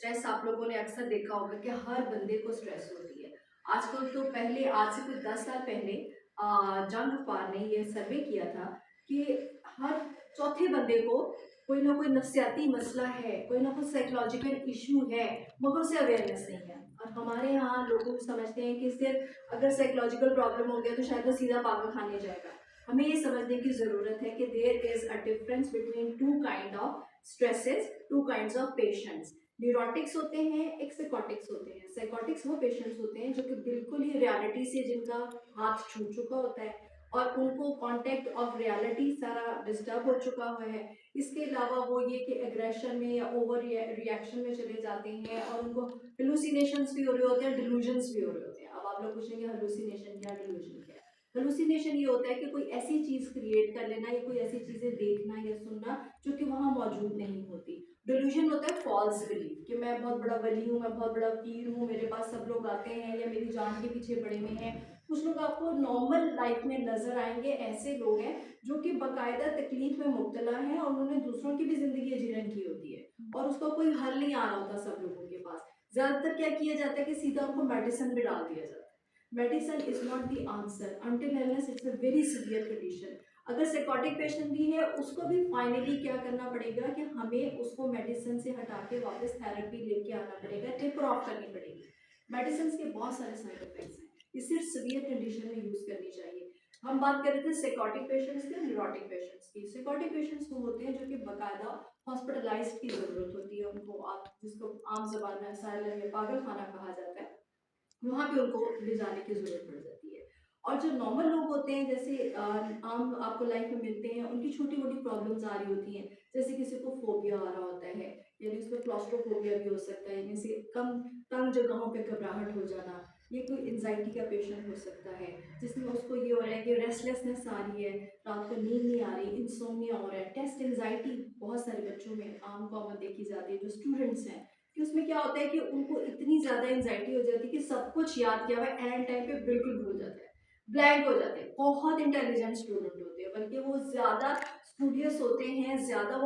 Stress आप लोगों ने अक्सर देखा होगा कि हर बंदे को स्ट्रेस होती है। आजकल तो पहले आज से कुछ 10 साल पहले जॉन रफार ने ये सर्वे किया था कि हर चौथे बंदे को कोई ना कोई नफ्सियाती मसला है, कोई ना कोई साइकोलॉजिकल इशू है, मगर उसे अवेयरनेस नहीं है। और हमारे यहाँ लोग समझते हैं कि सिर्फ अगर साइकोलॉजिकल प्रॉब्लम हो गया तो शायद वो सीधा पागल खाने जाएगा। हमें ये समझने की ज़रूरत है कि there is a difference between two kind of stresses, two kinds of patients. Neurotics होते हैं, एक साइकोटिक्स होते हैं। साइकोटिक्स वो पेशेंट्स होते हैं जो कि बिल्कुल ही रियलिटी से जिनका हाथ छूट चुका होता है और उनको कांटेक्ट ऑफ रियलिटी सारा डिस्टर्ब हो चुका हुआ है। इसके अलावा वो ये कि एग्रेशन में या ओवर रिएक्शन में चले जाते हैं और उनको हेलुसिनेशंस भी हो रहे होते हैं, डिलूजन्स भी हो रहे होते हैं। अब आप लोग पूछेंगे हेलुसिनेशन क्या, डिलूजन क्या है? हेलुसिनेशन ये होता है कि कोई ऐसी चीज क्रिएट कर लेना या कोई ऐसी चीजें देखना या सुनना जो कि वहां मौजूद नहीं होती। डिल्यूजन होता है फॉल्स बिलीफ कि मैं बहुत बड़ा वली हूँ, मैं बहुत बड़ा पीर हूँ, मेरे पास सब लोग आते हैं या मेरी जान के पीछे पड़े हुए हैं। कुछ लोग आपको नॉर्मल लाइफ में नजर आएंगे, ऐसे लोग हैं जो कि बाकायदा तकलीफ में मुब्तला हैं और उन्होंने दूसरों की भी जिंदगी जीवन की होती है और उसका कोई हल नहीं आ रहा होता सब लोगों के पास। ज्यादातर क्या किया जाता है कि सीधा उनको मेडिसिन भी डाल दिया जाता है। Medicine is not the answer until unless it's a very severe condition. अगर साइकोटिक पेशेंट भी है उसको भी फाइनली क्या करना पड़ेगा कि हमें उसको मेडिसिन से हटा के वापस थेरेपी लेके आना पड़ेगा, टेपर ऑफ करनी पड़ेगी। मेडिसिन के बहुत सारे साइड इफेक्ट्स हैं, ये सिर्फ सीवियर कंडीशन में यूज करनी चाहिए। हम बात कर रहे थे साइकोटिक पेशेंट्स की, न्यूरोटिक पेशेंट्स की। साइकोटिक पेशेंट्स वो होते हैं जो कि बाकायदा हॉस्पिटलाइज की जरूरत होती है उनको, आप जिसको आम जबान में असाइलम या पागल खाना कहा जाता है, वहाँ पे उनको ले जाने की ज़रूरत पड़ जाती है। और जो नॉर्मल लोग होते हैं जैसे आम आपको लाइफ में मिलते हैं, उनकी छोटी मोटी प्रॉब्लम्स आ रही होती हैं। जैसे किसी को फोबिया आ रहा होता है, यानी उसको क्लॉस्ट्रोफोबिया भी हो सकता है, यानी से कम तंग जगहों पे घबराहट हो जाना। ये कोई एंजाइटी का पेशेंट हो सकता है जिसमें उसको ये हो रहा है कि रेस्टलेसनेस आ रही है, रात को नींद नहीं आ रही, इंसोम्निया हो रहा है। टेस्ट एंजाइटी बहुत सारे बच्चों में आम कॉमन देखी जाती है जो स्टूडेंट्स हैं, कि उसमें क्या होता है कि उनको इतनी ज़्यादा एंजाइटी हो जाती है कि सब कुछ याद किया हुआ एंड टाइम पे बिल्कुल भूल जाते हैं, ब्लैंक हो जाते हैं। बहुत इंटेलिजेंट स्टूडेंट होते हैं, बल्कि वो ज़्यादा स्टूडियस होते हैं, ज़्यादा